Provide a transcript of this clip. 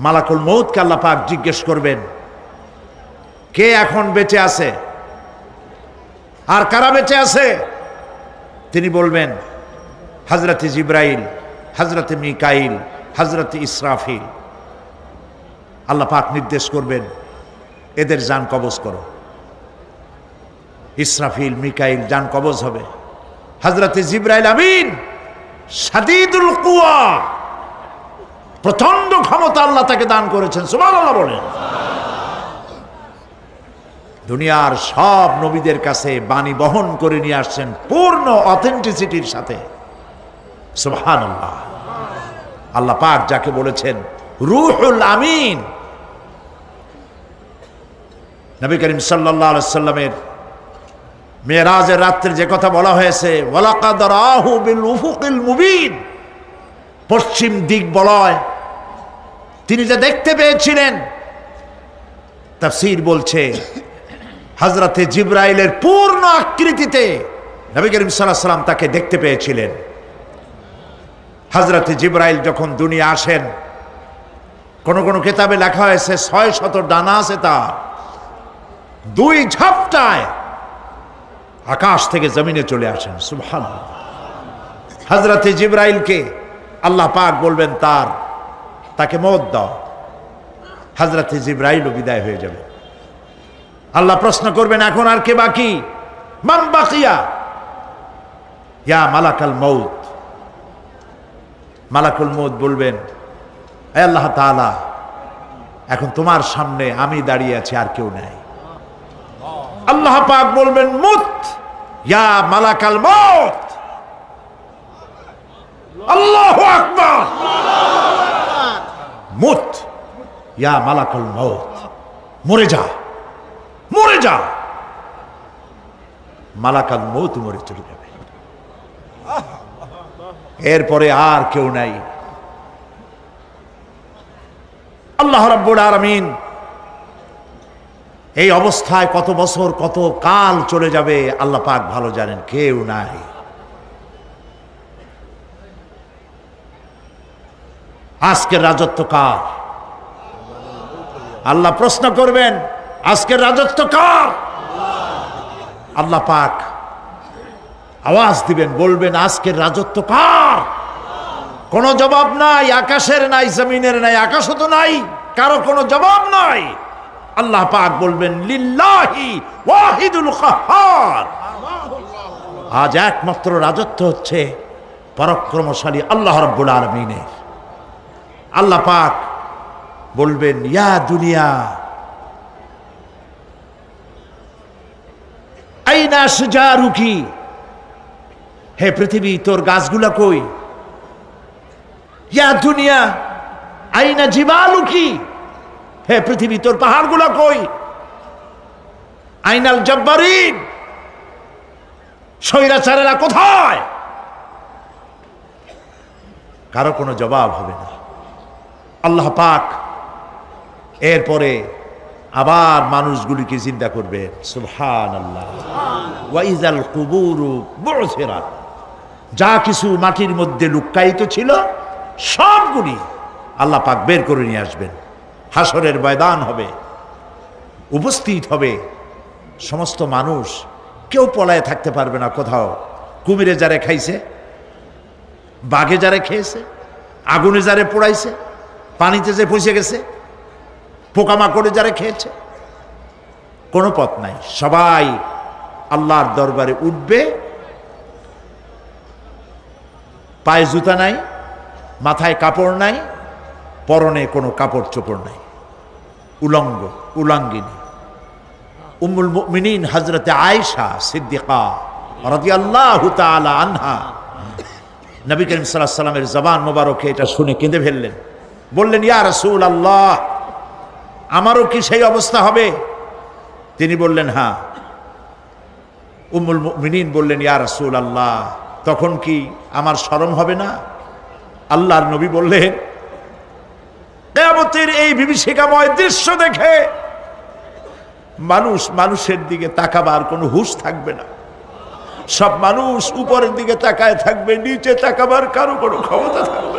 মালাকুল মউতকে আল্লাহ পাক জিজ্ঞেস করবেন, কে এখন বেঁচে আছে আর কারা বেঁচে আছে? তিনি বলবেন হযরত জিবরাইল, হযরত মিকাইল, হযরত ইসরাফিল। আল্লাহ পাক নির্দেশ করবেন, এদের জান কবজ করো। ইসরাফিল, মিকাইল জান কবজ হবে। হযরত জিবরাইল আমিন শাদীদুল কুওয়া, প্রচন্ড ক্ষমতা আল্লাহ তাকে দান করেছেন, সুবহানাল্লাহ বলেন। দুনিয়ার সব নবীদের কাছে বাণী বহন করে নিয়ে আসছেন পূর্ণ অথেন্টিসিটির সাথে, সুবহানাল্লাহ। আল্লাহ পাক যাকে বলেছেন রূহুল আমিন, নবী করিম সাল্লাল্লাহু আলাইহি সাল্লামের মেরাজের রাত্রে যে কথা বলা হয়েছে, ওয়ালাকাদ রাহু বিল উফুকিল মুবিন, পশ্চিম দিক বলয় তিনি যা দেখতে পেয়েছিলেন, তাফসীর বলছে হযরতে জিবরাইলের পূর্ণ আকৃতিতে নবী করিম সাল্লাল্লাহু আলাইহি সাল্লাম তাকে দেখতে পেয়েছিলেন। হযরতে জিবরাইল যখন দুনিয়া আসেন, কোন কোন কিতাবে লেখা হয়েছে 600 ডানা আছে তার, 2 ঝাপটায় আকাশ থেকে জমিনে চলে আসেন, সুবহানাল্লাহ। হযরতে জিবরাইলকে আল্লাহ পাক বলবেন তাকে মওত দাও, হযরতে জিবরাইলও বিদায় হয়ে যাবে। আল্লাহ প্রশ্ন করবেন, এখন আর কে বাকি? মান বাকিয়া ইয়া মালাকাল মউত। মালাকুল মউত বলবেন, হে আল্লাহ তাআলা, এখন তোমার সামনে আমি দাঁড়িয়ে আছি, আর কেউ নাই। আল্লাহ পাক বলবেন, মুত ইয়া মালাকাল মউত। আল্লাহু আকবার। মুত ইয়া মালাকাল মউত, মরে যা, মরে যা। মালাকাল মউত মরে চলে যাবে, এরপরে আর কেউ নাই। আল্লাহ রাব্বুল আলামিন এই অবস্থায় কত বছর কত কাল চলে যাবে আল্লাহ পাক ভালো জানেন, কেউ নাই। আজকের রাজত্ব কার? আল্লাহ প্রশ্ন করবেন, আজকের রাজত্ব কার? আল্লাহ পাক আওয়াজ দিবেন, বলবেন আজকের রাজত্ব কার? কোনো জবাব নাই, আকাশের নাই, জমিনের নাই, আকাশও তো নাই, কারো কোনো জবাব নাই। আল্লাহ পাক বলবেন, লিল্লাহি ওয়াহিদুল কাহ্হার। আজ একমাত্র রাজত্ব হচ্ছে পরাক্রমশালী আল্লাহ রাব্বুল আলামিনের। আল্লাহ পাক বলবেন, ইয়া দুনিয়া আইনা শুজারুকি, হে পৃথিবী তোর গাছগুলা কই? ইয়া দুনিয়া আইনা জিবালুকি, হে পৃথিবী তোর পাহাড়গুলা কই? আইনাল জব্বারিন, স্বৈরাচারেরা কোথায়? কারো কোনো জবাব হবে না। আল্লাহ পাক এরপরে আবার মানুষগুলিকে চিন্তা করবে, সুবহানাল্লাহ। ওয়া ইযাল কুবুরু বু'থিরাত, যা কিছু মাটির মধ্যে লুক্কায়িত ছিল সবগুলি আল্লাহ পাক বের করে নিয়ে আসবেন। হাসরের ময়দান হবে, উপস্থিত হবে সমস্ত মানুষ, কেউ পলায় থাকতে পারবে না কোথাও। কুমিরে যারে খাইছে, বাঘে যারে খেয়েছে, আগুনে যারে পোড়াইছে, পানিতে যে পচে গেছে, পোকামাকড়ে যারা খেয়েছে, কোনো পথ নাই। সবাই আল্লাহর দরবারে উঠবে, পায়ে জুতা নাই, মাথায় কাপড় নাই, পরনে কোনো কাপড় চোপড় নাই, উলঙ্গ উলাঙ্গিনী। উম্মুল মুমিনিন হযরতে আয়েশা সিদ্দিকা রাদিয়াল্লাহু তাআলা আনহা, নবী করিম সাল্লাল্লাহু আলাইহি ওয়াসাল্লামের জবান মোবারকে এটা শুনে কেঁদে ফেললেন, বললেন, ইয়া রাসূলুল্লাহ, আমারও কি সেই অবস্থা হবে? তিনি বললেন, হ্যাঁ। উম্মুল মুমিনিন বললেন, ইয়া রাসূলুল্লাহ, তখন কি আমার শরম হবে না? আল্লাহর নবী বললেন, কিয়ামতের এই বিভীষিকাময় দৃশ্য দেখে মানুষ মানুষের দিকে তাকাবার কোনো হুঁশ থাকবে না। সব মানুষ উপরের দিকে তাকায় থাকবে, নিচে তাকাবার কারো কোনো ক্ষমতা থাকবে না।